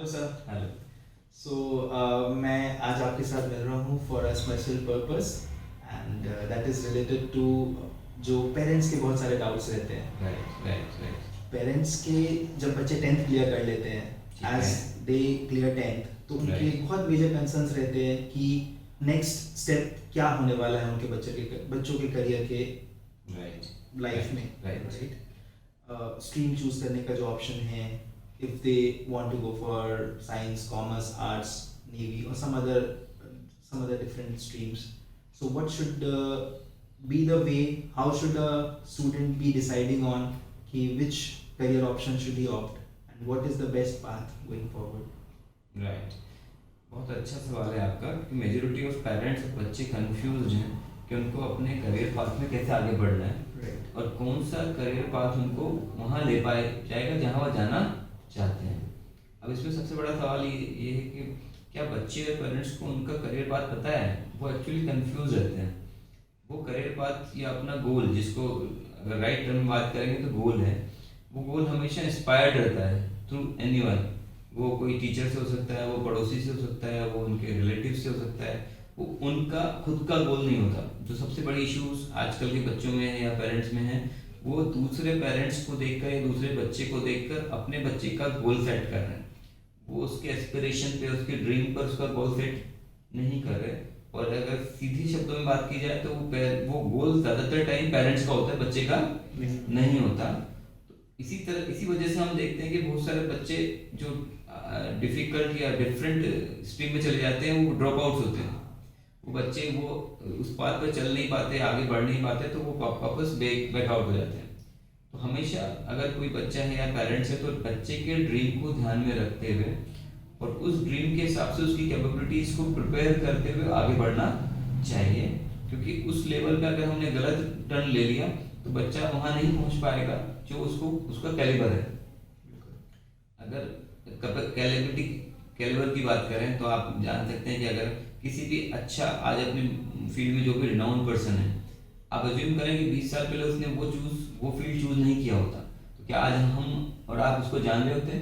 Hello sir. Hello. मैं आज आपके साथ मिल रहा हूँ for a special purpose and that is related to जो पेरेंट्स के बहुत सारे डाउट्स रहते हैं। Right right right. पेरेंट्स के जब बच्चे टेंथ क्लियर कर लेते ठीक हैं, एज है। दे क्लियर टेंथ, तो उनके राइट बहुत मेजर कंसर्न्स रहते हैं कि नेक्स्ट स्टेप क्या होने वाला है उनके बच्चों के करियर के राइट लाइफ में। Right right. Right, stream choose करने का जो ऑप्शन है, if they want to go for science, commerce, arts, navy और some other different streams. So what should be the way, how should a student be deciding on which career option should he opt and what is the best path going forward? Right. बहुत अच्छा सवाल है आपका कि majority of parents और बच्चे confuse हैं कि उनको अपने करियर पाथ में कैसे आगे बढ़ना है Right. और कौन सा करियर पाथ उनको वहाँ ले पाए जाएगा जहाँ वो जाना चाहते हैं। अब इसमें सबसे बड़ा सवाल ये है कि क्या बच्चे और पेरेंट्स को उनका करियर पाथ पता है। वो एक्चुअली कंफ्यूज रहते हैं। वो करियर पाथ या अपना गोल, जिसको अगर राइट टर्म में बात करेंगे तो गोल है, वो गोल हमेशा इंस्पायर्ड रहता है थ्रू एनीवन। वो कोई टीचर से हो सकता है, वो पड़ोसी से हो सकता है, वो उनके रिलेटिव से हो सकता है। वो उनका खुद का गोल नहीं होता। जो सबसे बड़ी इश्यूज आजकल के बच्चों में है या पेरेंट्स में है, वो दूसरे पेरेंट्स को देखकर या दूसरे बच्चे को देखकर अपने बच्चे का गोल सेट कर रहे हैं। वो उसके एस्पिरेशन पे, उसके ड्रीम पर उसका गोल सेट नहीं कर रहे। और अगर सीधी शब्दों में बात की जाए तो वो गोल ज़्यादातर टाइम पेरेंट्स का होता है, बच्चे का नहीं होता। तो इसी वजह से हम देखते हैं कि बहुत सारे बच्चे जो डिफिकल्ट या डिफरेंट स्ट्रीम में चले जाते हैं, वो ड्रॉप आउट्स होते हैं। वो बच्चे वो उस पाथ पर चल नहीं पाते, आगे बढ़ नहीं पाते, तो वो वापस बैक आउट हो जाते हैं। तो हमेशा अगर कोई बच्चा है या पेरेंट्स है, तो बच्चे के ड्रीम को ध्यान में रखते हुए और उस ड्रीम के हिसाब से उसकी कैपेबिलिटीज को प्रिपेयर करते हुए आगे बढ़ना चाहिए। क्योंकि उस लेवल पे अगर हमने गलत टर्न ले लिया तो बच्चा वहां नहीं पहुंच पाएगा जो उसका कैलिबर है। अगर कैलिबर की बात करें तो आप जान सकते हैं कि अगर किसी भी अच्छा आज अपनी फील्ड में जो भी रिनाउंड पर्सन है, आप अज्यूम करें कि 20 साल पहले उसने वो फील्ड चूज नहीं किया होता, तो क्या आज हम और आप उसको जान रहे होते?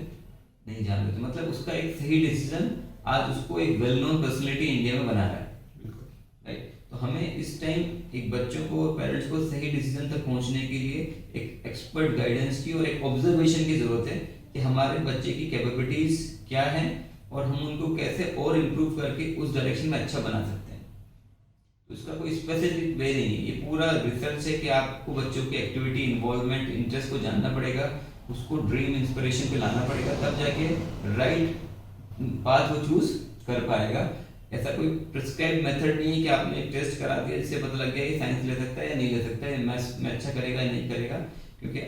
नहीं जान रहे थे। मतलब उसका एक सही डिसीजन आज उसको एक वेल नोन पर्सनैलिटी इंडिया में बना रहा है। राइट। तो हमें इस टाइम एक बच्चों को और पेरेंट्स को सही डिसीजन तक पहुंचने के लिए एक एक्सपर्ट गाइडेंस की और एक ऑब्जर्वेशन की जरूरत है कि हमारे बच्चे की कैपेबिलिटीज क्या है और हम उनको कैसे और इम्प्रूव करके उस डायरेक्शन में अच्छा बना सकते हैं। तो इसका कोई स्पेसिफिक वे नहीं है। ये पूरा रिसर्च है कि आपको बच्चों की एक्टिविटी, इन्वॉल्वमेंट, इंटरेस्ट को जानना पड़ेगा, उसको ड्रीम इंस्पिरेशन पे लाना पड़ेगा, तब जाके राइट पाथ वो चूज कर पाएगा। ऐसा कोई प्रिस्क्राइब मेथड नहीं है कि आपने एक टेस्ट करा दिया जिससे पता लग गया कि साइंस ले सकता है या नहीं ले सकता है, मैथ्स में अच्छा करेगा या नहीं करेगा। क्योंकि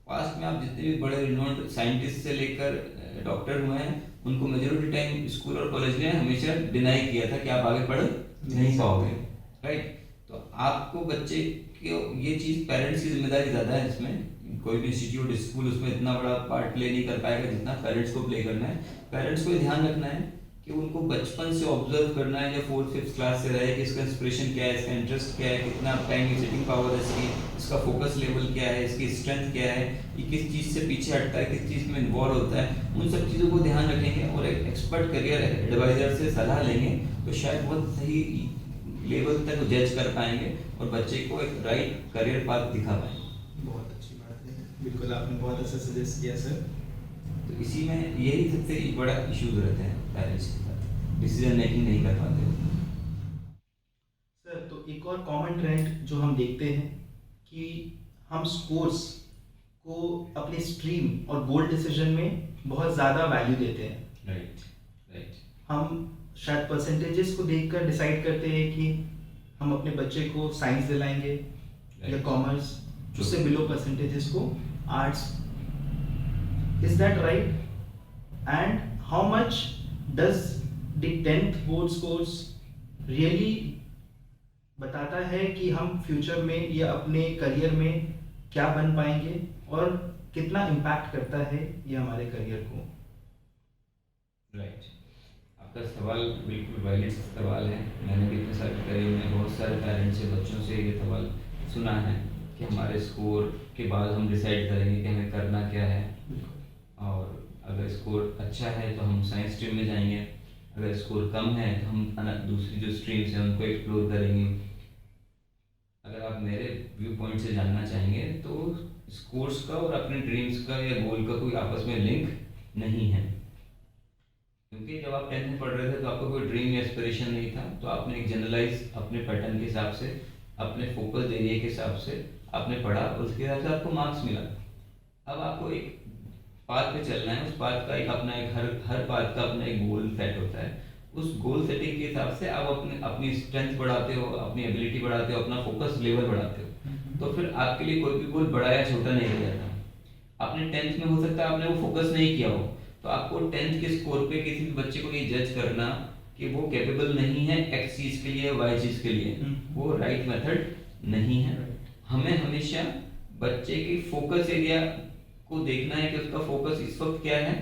पास्ट में आप जितने भी बड़े रिनोन्ड साइंटिस्ट से लेकर डॉक्टर हुए हैं, उनको मेजोरिटी टाइम स्कूल और कॉलेज ने हमेशा डिनाई किया था कि आप आगे पढ़ नहीं पाओगे। राइट। तो आपको बच्चे को ये चीज़, पेरेंट्स की जिम्मेदारी ज़्यादा है इसमें। कोई भी इंस्टीट्यूट, स्कूल उसमें इतना बड़ा पार्ट प्ले नहीं कर पाएगा जितना पेरेंट्स को प्ले करना है। पेरेंट्स को ये ध्यान रखना है कि उनको बचपन से ऑब्जर्व करना है, या 4th-5th क्लास से रहे कि इसका इंस्पिरेशन क्या है, इसका इंटरेस्ट क्या है, कितना टाइम की सिटिंग पावर है इसकी, इसका फोकस लेवल क्या है, इसकी स्ट्रेंथ क्या है, ये किस चीज़ से पीछे हटता है, किस चीज़ में इन्वॉल्व होता है। उन सब चीज़ों को ध्यान रखेंगे और एक एक्सपर्ट करियर एडवाइजर से सलाह लेंगे तो शायद बहुत सही लेवल तक जज कर पाएंगे और बच्चे को एक राइट करियर पाथ दिखा पाएंगे। बहुत अच्छी बात है, बिल्कुल आपने बहुत अच्छा सजेस्ट किया सर। तो इसी में यही सबसे बड़ा इश्यूज रहते हैं पेरेंट्स के साथ, डिसीजन मेकिंग नहीं कर पाते। सर, तो एक और कॉमन ट्रेंड जो हम देखते हैं कि हम स्कोर्स को अपने स्ट्रीम और गोल डिसीजन में बहुत ज़्यादा वैल्यू देते हैं। Right right. हम शायद परसेंटेजेस को देखकर डिसाइड करते हैं कि हम अपने बच्चे को साइंस दिलाएंगे या कॉमर्स, उससे बिलो परसेंटेजेस को arts. Is that right? And how much does the 10th board scores really बताता है कि हम फ्यूचर में या अपने करियर में क्या बन पाएंगे और कितना इम्पैक्ट करता है ये हमारे करियर को? राइट। आपका सवाल बिल्कुल वैलिड सवाल है। मैंने भी इतने सारे करियर में बहुत सारे पेरेंट्स से, बच्चों से ये सवाल सुना है कि हमारे स्कोर के बाद हम डिसाइड करेंगे कि हमें करना क्या है। और अगर स्कोर अच्छा है तो हम साइंस स्ट्रीम में जाएंगे, अगर स्कोर कम है तो हम दूसरी जो स्ट्रीम्स हैं उनको एक्सप्लोर करेंगे। अगर आप मेरे व्यू पॉइंट से जानना चाहेंगे तो स्कोर्स का और अपने ड्रीम्स का या गोल का कोई आपस में लिंक नहीं है, क्योंकि जब आप 10th में पढ़ रहे थे तो आपका कोई ड्रीम या एस्पिरेशन नहीं था, तो आपने एक जनरलाइज अपने पैटर्न के हिसाब से, अपने फोकस एरिया के हिसाब से आपने पढ़ा और उसके हिसाब से आपको मार्क्स मिला। अब आपको एक पाथ पे चलना है, उस पाथ का एक अपना एक हर पाथ का अपना एक गोल सेट होता है। उस गोल सेटिंग के हिसाब से आप अपनी स्ट्रेंथ बढ़ाते हो, अपनी एबिलिटी बढ़ाते हो, अपना फोकस लेवल बढ़ाते हो, तो फिर आपके लिए कोई भी गोल बड़ा या छोटा नहीं रह जाता। आपने 10th में हो सकता है आपने वो फोकस नहीं किया हो, तो आपको 10th के स्कोर पे किसी भी बच्चे को ये जज करना कि वो कैपेबल नहीं है एक्स चीज के लिए वाई चीज के लिए, वो राइट मेथड नहीं है। हमें हमेशा बच्चे की फोकस एरिया को देखना है कि उसका फोकस इस वक्त क्या है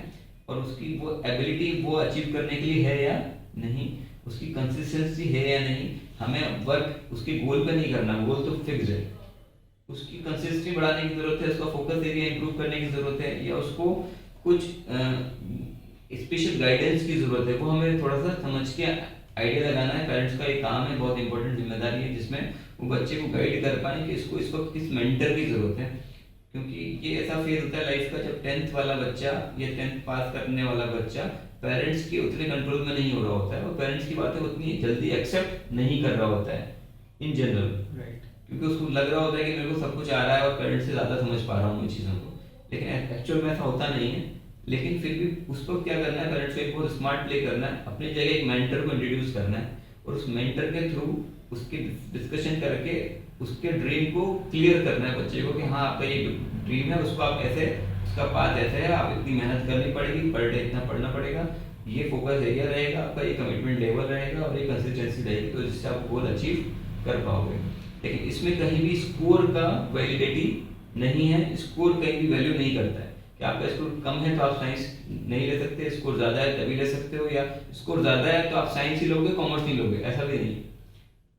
और उसकी वो एबिलिटी वो अचीव करने के लिए है या नहीं, उसकी कंसिस्टेंसी है या नहीं। हमें वर्क उसके गोल पे नहीं करना, गोल तो फिक्स है, उसकी कंसिस्टेंसी बढ़ाने की जरूरत है, उसका फोकस एरिया इंप्रूव करने की जरूरत है, या उसको कुछ स्पेशल गाइडेंस की जरूरत है, वो हमें थोड़ा सा समझ के आइडिया लगाना है। पेरेंट्स का एक काम है, बहुत इंपॉर्टेंट जिम्मेदारी है, जिसमें वो बच्चे को गाइड कर पाए कि इसको इस वक्त किस मेंटर की जरूरत है। क्योंकि ये ऐसा फेज होता है लाइफ का जब 10th वाला बच्चा या 10th पास करने वाला बच्चा पेरेंट्स के उतने कंट्रोल में नहीं हो रहा होता है और पेरेंट्स की बातें उतनी जल्दी एक्सेप्ट नहीं कर रहा होता है इन जनरल, क्योंकि उसको लग रहा होता है कि मेरे को सब कुछ आ रहा है और पेरेंट्स से ज़्यादा समझ पा रहा हूँ इन चीज़ों को, लेकिन एक्चुअल में ऐसा होता नहीं है। लेकिन फिर भी उसको क्या करना है, पेरेंट्स को एक बहुत स्मार्ट प्ले करना है, अपनी जगह एक मेंटर को इंट्रोड्यूस करना है और उस मेंटर के थ्रू उसकी डिस्कशन करके उसके ड्रीम को क्लियर करना है बच्चे को कि हाँ आपका ये ड्रीम है, उसको आप ऐसे, उसका पाथ ऐसे है, आप इतनी मेहनत करनी पड़ेगी, पर डे इतना पढ़ना पड़ेगा, ये फोकस एरिया रहेगा आपका, ये कमिटमेंट लेवल रहेगा और ये कंसिस्टेंसी रहेगी, तो जिससे आप गोल अचीव कर पाओगे। लेकिन इसमें कहीं भी स्कोर का वैलिडिटी नहीं है, स्कोर कहीं भी वैल्यू नहीं करता है कि आपका स्कोर कम है तो आप साइंस नहीं ले सकते, स्कोर ज़्यादा है तभी ले सकते हो, या स्कोर ज़्यादा है तो आप साइंस ही लोगे कॉमर्स नहीं लोगे, ऐसा भी नहीं।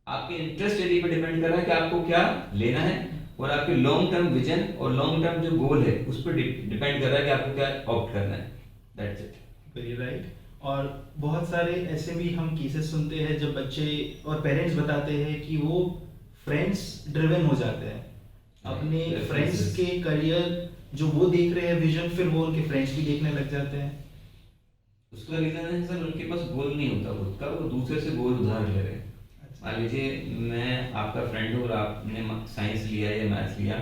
आपके इंटरेस्ट एरिया पर डिपेंड कर रहा है कि आपको क्या लेना है और आपके लॉन्ग टर्म विजन और लॉन्ग टर्म जो गोल है उस पर डिपेंड कर रहा है कि आपको क्या ऑप्ट करना है। That's it. Very right. और बहुत सारे ऐसे भी हम केसेस सुनते हैं जब बच्चे और पेरेंट्स बताते हैं कि वो फ्रेंड्स ड्रिवन हो जाते हैं, अपने फ्रेंड्स के करियर जो वो देख रहे हैं विजन, फिर वो उनके फ्रेंड्स भी देखने लग जाते हैं। उसका रीजन है सर उनके पास गोल नहीं होता खुद का, वो दूसरे से गोल उधार ले रहे हैं। मान लीजिए मैं आपका फ्रेंड हूँ और आपने साइंस लिया या मैथ्स लिया,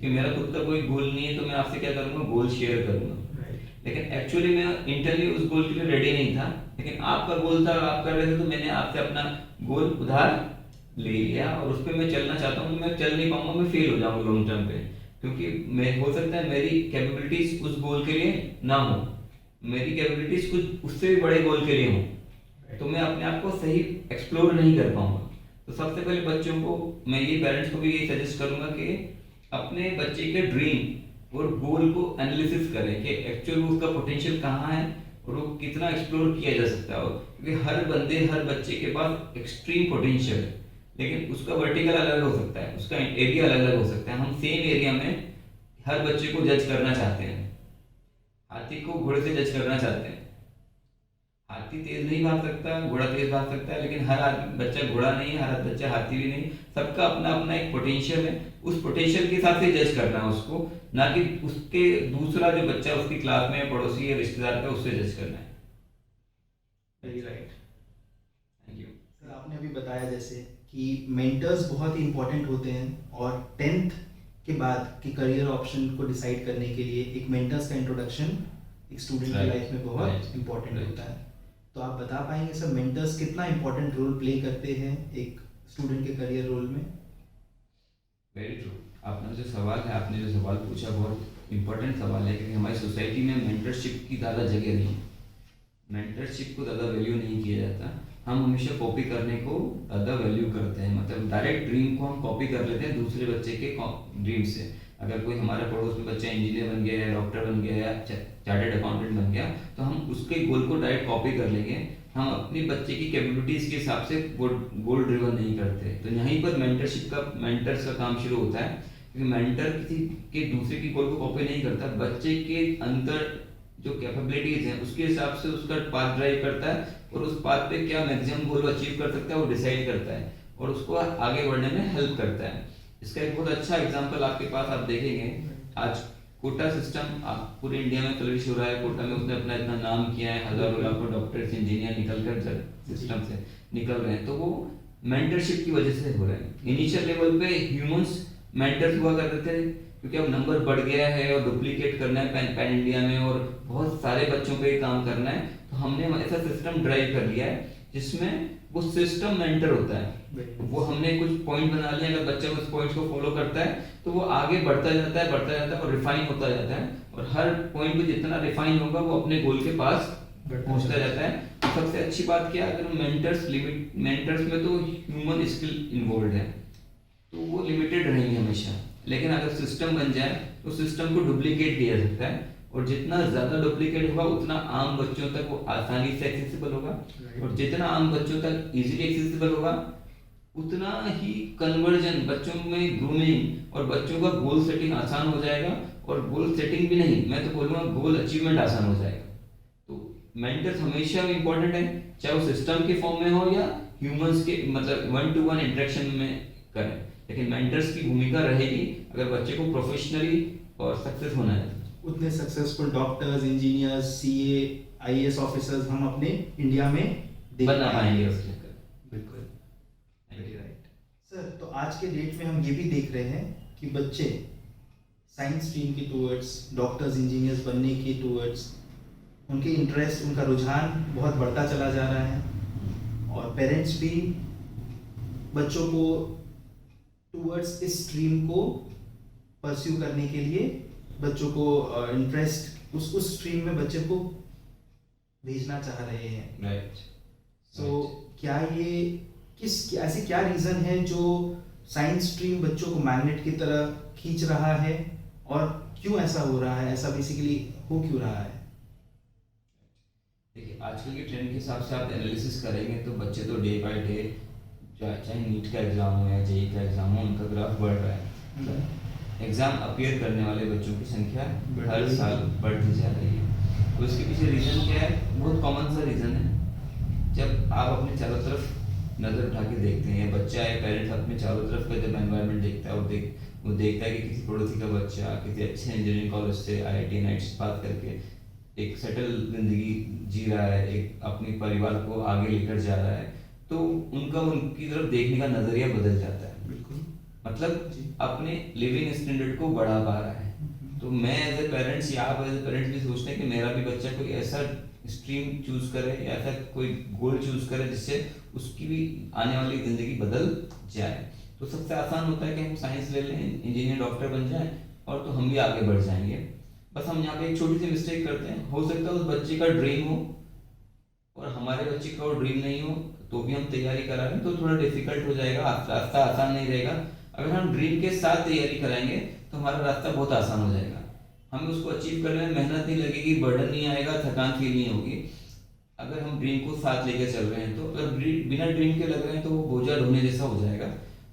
कि मेरा खुद का कोई गोल नहीं है तो मैं आपसे क्या करूँगा, गोल शेयर करूँगा। लेकिन एक्चुअली मैं इंटरनली उस गोल के लिए रेडी नहीं था, लेकिन आपका गोल था और आप कर रहे थे, तो मैंने आपसे अपना गोल उधार ले लिया और उस पर मैं चलना चाहता हूँ, मैं चल नहीं पाऊंगा, मैं फेल हो जाऊंगा लॉन्ग टर्म पे, क्योंकि मैं हो सकता है मेरी कैपेबिलिटीज उस गोल के लिए ना हो, मेरी कैपेबिलिटीज कुछ उससे भी बड़े गोल के लिए हो, तो मैं अपने आप को सही एक्सप्लोर नहीं कर पाऊंगा। तो सबसे पहले बच्चों को मैं ये, पेरेंट्स को भी यही सजेस्ट करूंगा कि अपने बच्चे के ड्रीम और गोल को एनालिसिस करें कि एक्चुअल उसका पोटेंशियल कहाँ है और वो कितना एक्सप्लोर किया जा सकता है, क्योंकि हर बच्चे के पास एक्सट्रीम पोटेंशियल है, लेकिन उसका वर्टिकल अलग हो सकता है, उसका एरिया अलग अलग हो सकता है। हम सेम एरिया में हर बच्चे को जज करना चाहते हैं, हाथी को घोड़े से जज करना चाहते हैं। हाथी तेज नहीं भाग सकता, घोड़ा तेज भाग सकता है, लेकिन हर बच्चा घोड़ा नहीं है, हर बच्चा हाथी भी नहीं। सबका अपना अपना एक पोटेंशियल है, उस पोटेंशियल के हिसाब से जज करना है उसको, ना कि उसके दूसरा जो बच्चा उसकी क्लास में पड़ोसी या रिश्तेदार का उससे जज करना है। Very right, thank you sir. आपने अभी बताया जैसे कि मेंटर्स बहुत ही इंपॉर्टेंट होते हैं और 10th के बाद के करियर ऑप्शन को डिसाइड करने के लिए एक मेंटर्स का इंट्रोडक्शन एक स्टूडेंट की लाइफ में बहुत इंपॉर्टेंट होता है। तो आप बता पाएंगे सर मेंटर्स कितना इंपॉर्टेंट रोल प्ले करते हैं एक स्टूडेंट के करियर रोल में? Very true. आपने जो सवाल पूछा बहुत इंपॉर्टेंट सवाल है, क्योंकि हमारी सोसाइटी में मेंटरशिप की ज़्यादा जगह नहीं, मेंटरशिप को ज़्यादा वैल्यू नहीं किया जाता। हम हमेशा कॉपी करने को ज़्यादा वैल्यू करते हैं, मतलब डायरेक्ट ड्रीम को हम कॉपी कर लेते हैं दूसरे बच्चे के ड्रीम से। अगर कोई हमारा पड़ोस में बच्चा इंजीनियर बन गया या डॉक्टर बन गया या चार्टर्ड अकाउंटेंट बन गया, तो हम उसके गोल को डायरेक्ट कॉपी कर लेंगे। हम अपने बच्चे की कैपेबिलिटीज के हिसाब से गोल ड्रिवन नहीं करते। तो यहीं पर मेंटर्स का काम शुरू होता है, क्योंकि मेंटर किसी के दूसरे की गोल को कॉपी नहीं करता, बच्चे के अंदर जो कैपेबिलिटीज हैं उसके हिसाब से उसका पाथ ड्राइव करता है, और उस पाथ पे क्या मैक्सिमम गोल अचीव कर सकता है वो डिसाइड करता है, और उसको आगे बढ़ने में हेल्प करता है। इसका एक बहुत अच्छा एग्जांपल आपके पास आप देखेंगे, आज कोटा सिस्टम आप पूरे इंडिया में फ्लरिश हो रहा है। कोटा में उसने अपना इतना नाम किया है, हजारों लाखों डॉक्टर्स इंजीनियर निकल कर सिस्टम से निकल रहे हैं, तो वो मेंटरशिप की वजह से हो रहे हैं। इनिशियल लेवल पे ह्यूमंस मेंटर्स हुआ करते थे, क्योंकि अब नंबर बढ़ गया है और डुप्लीकेट करना है पैन इंडिया में और बहुत सारे बच्चों पे काम करना है, तो हमने ऐसा सिस्टम ड्राइव कर लिया है जिसमें वो सिस्टम मेंटर होता है। वो हमने कुछ पॉइंट बना लिया, अगर बच्चा उस पॉइंट्स को फॉलो करता है तो वो आगे बढ़ता जाता है और रिफाइन होता जाता है, और हर पॉइंट पे जितना रिफाइन होगा वो अपने गोल के पास पहुंचता जाता है। सबसे अच्छी बात क्या है, अगर मेंटर्स में तो ह्यूमन स्किल इन्वॉल्व है, तो वो लिमिटेड रहेंगे हमेशा। लेकिन अगर सिस्टम बन जाए तो सिस्टम को डुप्लीकेट किया जा सकता है, और जितना ज्यादा डुप्लीकेट होगा उतना आम बच्चों तक वो आसानी से एक्सेसिबल होगा, और जितना आम बच्चों तक इजीली एक्सेसिबल होगा उतना ही कन्वर्जन, बच्चों में ग्रूमिंग और बच्चों का गोल सेटिंग आसान हो जाएगा। और गोल सेटिंग भी नहीं, मैं तो बोलूँगा गोल अचीवमेंट आसान हो जाएगा। तो मेंटर्स हमेशा इंपॉर्टेंट है, चाहे वो सिस्टम के फॉर्म में हो या ह्यूमंस के, मतलब 1-to-1 इंटरेक्शन में करें, लेकिन मेंटर्स की भूमिका रहेगी अगर बच्चे को प्रोफेशनली और सक्सेस होना है। उतने successful doctors, engineers, CA, IAS officers हम अपने इंडिया में बना पाएंगे उसके लिए। बिल्कुल, वेरी राइट सर। तो आज के डेट में हम ये भी देख रहे हैं कि बच्चे साइंस स्ट्रीम के टूवर्ड्स, डॉक्टर्स, इंजीनियर्स बनने के टूवर्ड्स उनके इंटरेस्ट, उनका रुझान बहुत बढ़ता चला जा रहा है, और पेरेंट्स भी बच्चों को टूवर्ड्स इस स्ट्रीम को परस्यू करने के लिए बच्चों को इंटरेस्ट उस स्ट्रीम में बच्चे को भेजना चाह रहे हैं। राइट। सो क्या ये ऐसी क्या रीजन है जो साइंस स्ट्रीम बच्चों को मैग्नेट की तरह खींच रहा है, और क्यों ऐसा हो रहा है, ऐसा बेसिकली हो क्यों रहा है? देखिए, आजकल के ट्रेंड के हिसाब से आप एनालिसिस करेंगे तो बच्चे तो डे बाय डे, चाहे नीट का एग्जाम हो या जेई का एग्जाम हो, उनका ग्राफ बढ़ रहा है। एग्जाम अपीयर करने वाले बच्चों की संख्या हर साल बढ़ती जा रही है। तो इसके पीछे रीजन क्या है? बहुत कॉमन सा रीजन है। जब आप अपने चारों तरफ नजर उठा के देखते हैं, बच्चा या पेरेंट्स अपने चारों तरफ का जब एनवायरनमेंट देखता है और वो देखता है कि किसी पड़ोसी का बच्चा किसी अच्छे इंजीनियरिंग कॉलेज से IIT नाइट से पास करके एक सेटल जिंदगी जी रहा है, एक अपने परिवार को आगे लेकर जा रहा है, तो उनकी तरफ देखने का नजरिया बदल जाता है। बिल्कुल, मतलब अपने लिविंग स्टैंडर्ड को बढ़ा पा रहा है। तो मैं एज ए पेरेंट्स या आप एज ए पेरेंट्स भी सोचते हैं कि मेरा भी बच्चा कोई ऐसा स्ट्रीम चूज करे या ऐसा कोई गोल चूज करे जिससे उसकी भी आने वाली जिंदगी बदल जाए। तो सबसे आसान होता है कि हम साइंस ले लें, इंजीनियर, डॉक्टर बन जाएं, और तो हम भी आगे बढ़ जाएंगे। बस हम यहाँ पे एक छोटी सी मिस्टेक करते हैं। हो सकता है उस बच्चे का ड्रीम हो और हमारे बच्चे का वो ड्रीम नहीं हो, तो भी हम तैयारी करा रहे हैं तो थोड़ा डिफिकल्ट हो जाएगा, रास्ता आसान नहीं रहेगा। अगर हम ड्रीम के साथ तैयारी कराएंगे तो हमारा रास्ता बहुत आसान हो जाएगा। हमें उसको अचीव करने में मेहनत नहीं लगेगी, बर्डन नहीं आएगा, थकान फील नहीं होगी। अगर हम ड्रीम को साथ लेकर चल रहे हैं तो, अगर बिना ड्रीम के लग रहे हैं तो वो बोझा ढोने जैसा हो जाएगा।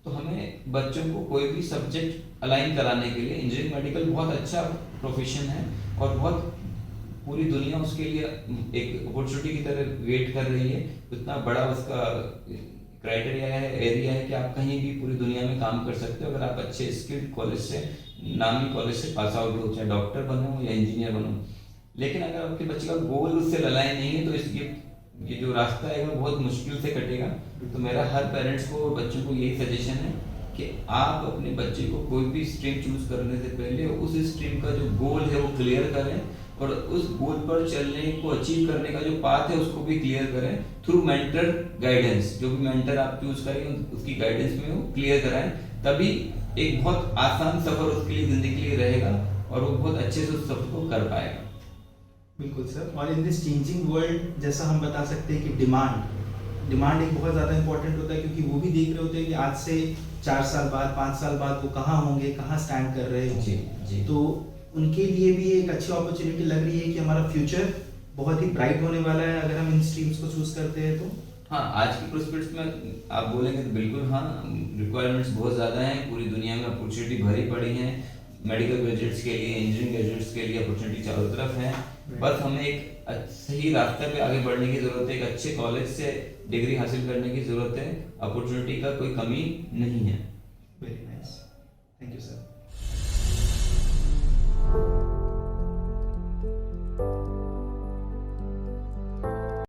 तो हमें बच्चों को कोई भी सब्जेक्ट अलाइन कराने के लिए, इंजीनियरिंग मेडिकल बहुत अच्छा प्रोफेशन है और बहुत पूरी दुनिया उसके लिए एक अपॉर्चुनिटी की तरह वेट कर रही है। इतना बड़ा उसका क्राइटेरिया है, एरिया है कि आप कहीं भी पूरी दुनिया में काम कर सकते हो अगर आप अच्छे स्किल्ड कॉलेज से, नामी कॉलेज से पास आउट हो, चाहे डॉक्टर बनो या इंजीनियर बनो। लेकिन अगर आपके बच्चे का गोल उससे अलाइन नहीं है तो ये जो रास्ता है वो बहुत मुश्किल से कटेगा। तो मेरा हर पेरेंट्स को और बच्चों को यही सजेशन है कि आप अपने बच्चे को कोई भी स्ट्रीम चूज करने से पहले उस स्ट्रीम का जो गोल है वो क्लियर करें, और उस गोल पर चलने को अचीव करने का जो पाथ है उसको भी क्लियर करें थ्रू मेंटर गाइडेंस। जो भी मेंटर आप चूज करेंगे उसकी गाइडेंस में वो क्लियर कराएं, तभी एक बहुत आसान सफर उसके लिए जिंदगी के लिए रहेगा और वो बहुत अच्छे से उस सफर को कर पाएगा। बिल्कुल सर। और इन दिस चेंजिंग वर्ल्ड जैसा हम बता सकते हैं कि डिमांड एक बहुत ज़्यादा इंपॉर्टेंट होता है, क्योंकि वो भी देख रहे होते हैं कि आज से 4 साल बाद, 5 साल बाद वो कहाँ होंगे, कहाँ स्टैंड कर रहे होंगे। जी। तो उनके लिए भी एक अच्छी अपॉर्चुनिटी लग रही है कि हमारा फ्यूचर बहुत ही ब्राइट होने वाला है अगर हम इन स्ट्रीम्स को चूज करते हैं तो। हाँ, आज की प्रोस्पेक्ट्स में आप बोलेंगे तो बिल्कुल हाँ, रिक्वायरमेंट्स बहुत ज़्यादा हैं, पूरी दुनिया में अपॉर्चुनिटी भरी पड़ी हैं। मेडिकल ग्रेजुएट्स के लिए, इंजीनियरिंग ग्रेजुएट्स के लिए अपॉर्चुनिटी चारों तरफ है। बस हमें एक सही रास्ते पे आगे बढ़ने की जरूरत है, एक अच्छे कॉलेज से डिग्री हासिल करने की जरूरत है, अपॉर्चुनिटी का कोई कमी नहीं है। Very nice, thank you sir.